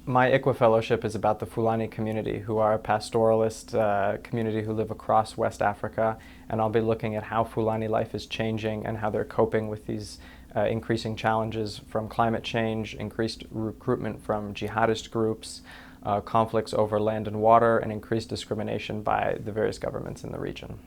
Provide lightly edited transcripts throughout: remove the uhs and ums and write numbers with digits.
My ICWA fellowship is about the Fulani community, who are a pastoralist community who live across West Africa, and I'll be looking at how Fulani life is changing and how they're coping with these increasing challenges from climate change, increased recruitment from jihadist groups, conflicts over land and water, and increased discrimination by the various governments in the region.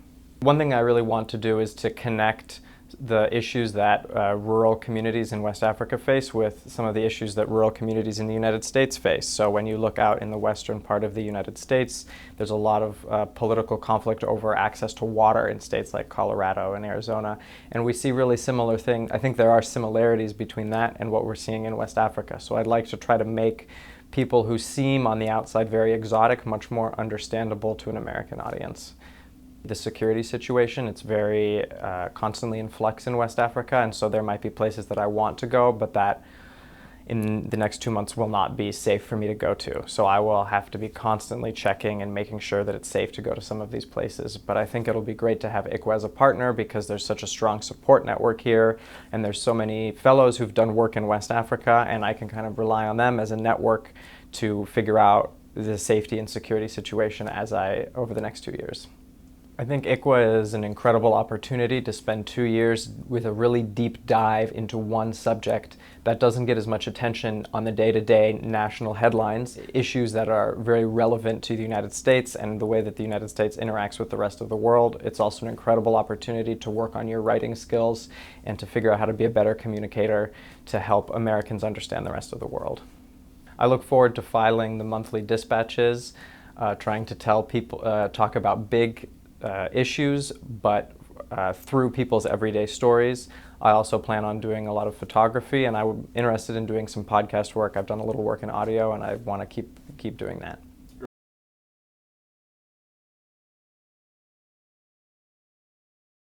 One thing I really want to do is to connect the issues that rural communities in West Africa face with some of the issues that rural communities in the United States face. So when you look out in the western part of the United States, there's a lot of political conflict over access to water in states like Colorado and Arizona. And we see really similar things. I think there are similarities between that and what we're seeing in West Africa. So I'd like to try to make people who seem on the outside very exotic much more understandable to an American audience. The security situation, it's very constantly in flux in West Africa, and so there might be places that I want to go, but that in the next 2 months will not be safe for me to go to. So I will have to be constantly checking and making sure that it's safe to go to some of these places. But I think it'll be great to have ICWA as a partner because there's such a strong support network here, and there's so many fellows who've done work in West Africa, and I can kind of rely on them as a network to figure out the safety and security situation over the next 2 years. I think ICWA is an incredible opportunity to spend 2 years with a really deep dive into one subject that doesn't get as much attention on the day-to-day national headlines, issues that are very relevant to the United States and the way that the United States interacts with the rest of the world. It's also an incredible opportunity to work on your writing skills and to figure out how to be a better communicator to help Americans understand the rest of the world. I look forward to filing the monthly dispatches, trying to tell people, talk about big issues, but through people's everyday stories. I also plan on doing a lot of photography, and I'm interested in doing some podcast work. I've done a little work in audio, and I want to keep doing that.